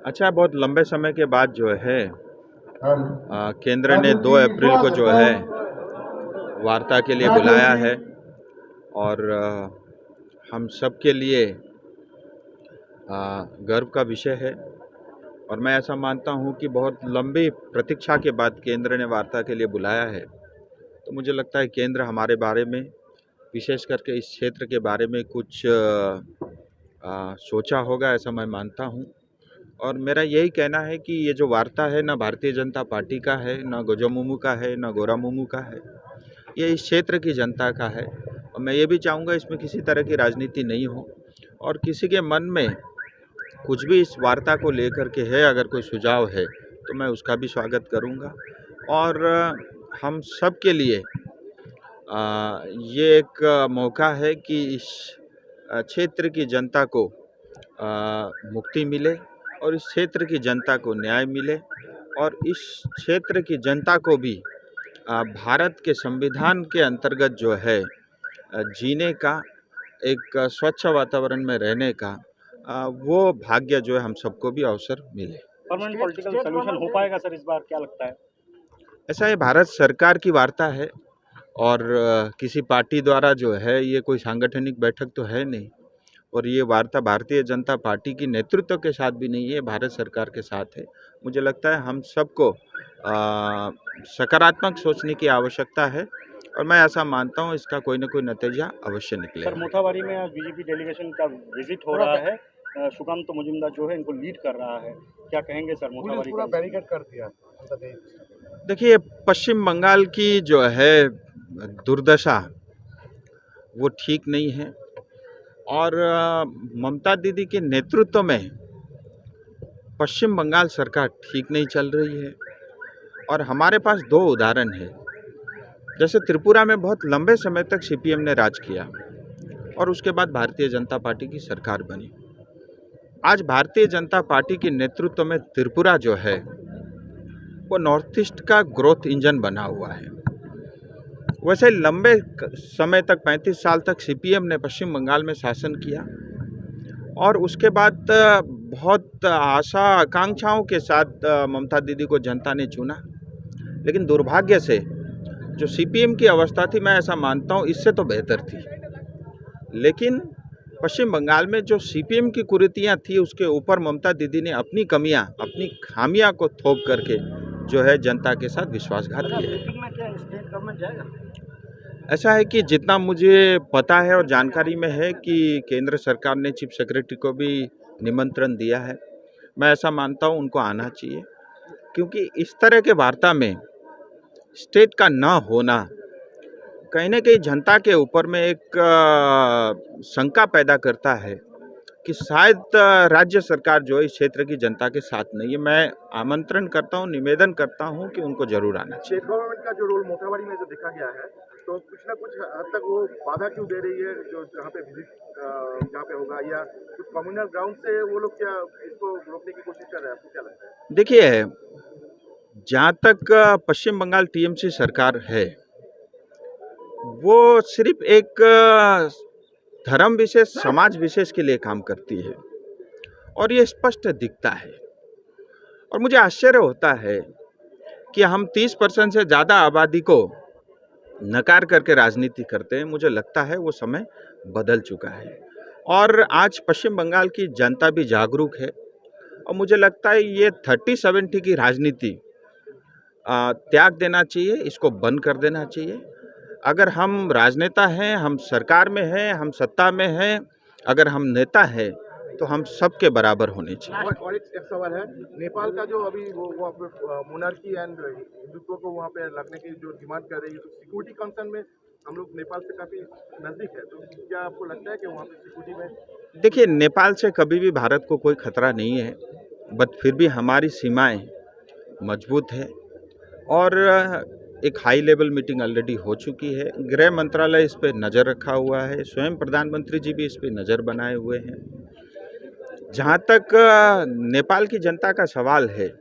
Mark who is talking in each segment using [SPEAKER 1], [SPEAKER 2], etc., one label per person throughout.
[SPEAKER 1] अच्छा, बहुत लंबे समय के बाद जो है केंद्र ने 2 अप्रैल को जो है वार्ता के लिए बुलाया है और हम सब के लिए गर्व का विषय है। और मैं ऐसा मानता हूं कि बहुत लंबी प्रतीक्षा के बाद केंद्र ने वार्ता के लिए बुलाया है। तो मुझे लगता है केंद्र हमारे बारे में, विशेष करके इस क्षेत्र के बारे में कुछ सोचा होगा, ऐसा मैं मानता हूं। और मेरा यही कहना है कि ये जो वार्ता है ना भारतीय जनता पार्टी का है, ना गोजोमुमु का है, ना गोरामुमु का है, ये इस क्षेत्र की जनता का है। और मैं ये भी चाहूँगा इसमें किसी तरह की राजनीति नहीं हो और किसी के मन में कुछ भी इस वार्ता को लेकर के है, अगर कोई सुझाव है तो मैं उसका भी स्वागत करूँगा। और हम सब के लिए ये एक मौका है कि इस क्षेत्र की जनता को मुक्ति मिले और इस क्षेत्र की जनता को न्याय मिले और इस क्षेत्र की जनता को भी भारत के संविधान के अंतर्गत जो है जीने का, एक स्वच्छ वातावरण में रहने का वो भाग्य जो है हम सबको भी अवसर मिले।
[SPEAKER 2] परमानेंट पॉलिटिकल सॉल्यूशन हो पाएगा सर इस बार, क्या लगता है?
[SPEAKER 1] ऐसा है, भारत सरकार की वार्ता है और किसी पार्टी द्वारा जो है ये कोई सांगठनिक बैठक तो है नहीं। और ये वार्ता भारतीय जनता पार्टी की नेतृत्व के साथ भी नहीं है, भारत सरकार के साथ है। मुझे लगता है हम सबको सकारात्मक सोचने की आवश्यकता है और मैं ऐसा मानता हूँ इसका कोई न कोई नतीजा अवश्य निकलेगा।
[SPEAKER 2] सर, मोथाबारी में आज बीजेपी डेलीगेशन का विजिट हो रहा है, सुकांत मुजुमदार जो है इनको लीड कर रहा है, क्या कहेंगे सर? मोथाबारी पूरा बैरिकेड कर दिया।
[SPEAKER 1] देखिए, पश्चिम बंगाल की जो है दुर्दशा वो ठीक नहीं है और ममता दीदी के नेतृत्व में पश्चिम बंगाल सरकार ठीक नहीं चल रही है। और हमारे पास 2 उदाहरण हैं। जैसे त्रिपुरा में बहुत लंबे समय तक सीपीएम ने राज किया और उसके बाद भारतीय जनता पार्टी की सरकार बनी। आज भारतीय जनता पार्टी के नेतृत्व में त्रिपुरा जो है वो नॉर्थ ईस्ट का ग्रोथ इंजन बना हुआ है। वैसे लंबे समय तक 35 साल तक सीपीएम ने पश्चिम बंगाल में शासन किया और उसके बाद बहुत आशा आकांक्षाओं के साथ ममता दीदी को जनता ने चुना। लेकिन दुर्भाग्य से जो सीपीएम की अवस्था थी, मैं ऐसा मानता हूँ इससे तो बेहतर थी। लेकिन पश्चिम बंगाल में जो सीपीएम की कुरीतियाँ थी उसके ऊपर ममता दीदी ने अपनी कमियाँ, अपनी खामियाँ को थोप करके जो है जनता के साथ विश्वासघात किया है। ऐसा है कि जितना मुझे पता है और जानकारी में है कि केंद्र सरकार ने चीफ सेक्रेटरी को भी निमंत्रण दिया है। मैं ऐसा मानता हूँ उनको आना चाहिए, क्योंकि इस तरह के वार्ता में स्टेट का न होना कहीं न कहीं जनता के ऊपर में एक शंका पैदा करता है कि शायद राज्य सरकार जो है इस क्षेत्र की जनता के साथ नहीं है। मैं आमंत्रण करता हूं, निवेदन करता हूं कि उनको जरूर आना चाहिए।
[SPEAKER 3] स्टेट गवर्नमेंट का जो रोल मोथाबारी में जो देखा गया है, तो कुछ ना कुछ हद तक वो बाधा क्यों दे रही है जो जहाँ पे विजिट जहाँ पे होगा, या कुछ कम्युनल ग्राउंड से वो लोग क्या इसको रोकने की कोशिश कर रहे हैं? आपको क्या लगता है?
[SPEAKER 1] देखिए, जहाँ तक पश्चिम बंगाल टीएमसी सरकार है वो सिर्फ एक धर्म विशेष, समाज विशेष के लिए काम करती है और ये स्पष्ट दिखता है। और मुझे आश्चर्य होता है कि हम 30% से ज़्यादा आबादी को नकार करके राजनीति करते हैं। मुझे लगता है वो समय बदल चुका है और आज पश्चिम बंगाल की जनता भी जागरूक है और मुझे लगता है ये 30-70 की राजनीति त्याग देना चाहिए, इसको बंद कर देना चाहिए। अगर हम राजनेता हैं, हम सरकार में हैं, हम सत्ता में हैं, अगर हम नेता हैं तो हम सबके बराबर होने चाहिए।
[SPEAKER 3] और एक सवाल है, नेपाल का जो अभी वो मोनार्की एंड हिंदुत्व को वहाँ पे लगने की जो डिमांड कर रही है, तो सिक्योरिटी कंसर्न में हम लोग नेपाल से काफ़ी नज़दीक है, तो क्या आपको लगता है कि वहाँ पे सिक्योरिटी में?
[SPEAKER 1] देखिए, नेपाल से कभी भी भारत को कोई खतरा नहीं है, बट फिर भी हमारी सीमाएं मजबूत है और एक हाई लेवल मीटिंग ऑलरेडी हो चुकी है। गृह मंत्रालय इस पे नज़र रखा हुआ है, स्वयं प्रधानमंत्री जी भी इस पे नज़र बनाए हुए हैं। जहाँ तक नेपाल की जनता का सवाल है,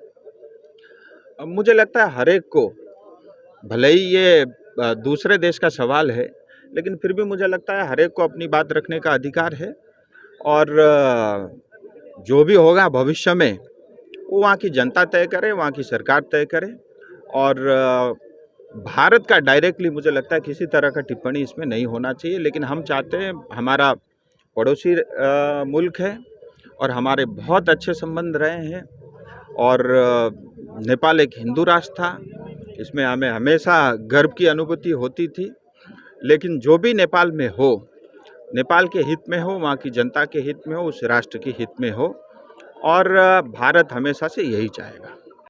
[SPEAKER 1] मुझे लगता है हर एक को, भले ही ये दूसरे देश का सवाल है, लेकिन फिर भी मुझे लगता है हर एक को अपनी बात रखने का अधिकार है। और जो भी होगा भविष्य में वो वहाँ की जनता तय करे, वहाँ की सरकार तय करे। और भारत का डायरेक्टली मुझे लगता है किसी तरह का टिप्पणी इसमें नहीं होना चाहिए। लेकिन हम चाहते हैं, हमारा पड़ोसी मुल्क है और हमारे बहुत अच्छे संबंध रहे हैं। और नेपाल एक हिंदू राष्ट्र था, इसमें हमें हमेशा गर्व की अनुभूति होती थी। लेकिन जो भी नेपाल में हो, नेपाल के हित में हो, वहाँ की जनता के हित में हो, उस राष्ट्र के हित में हो, और भारत हमेशा से यही चाहेगा।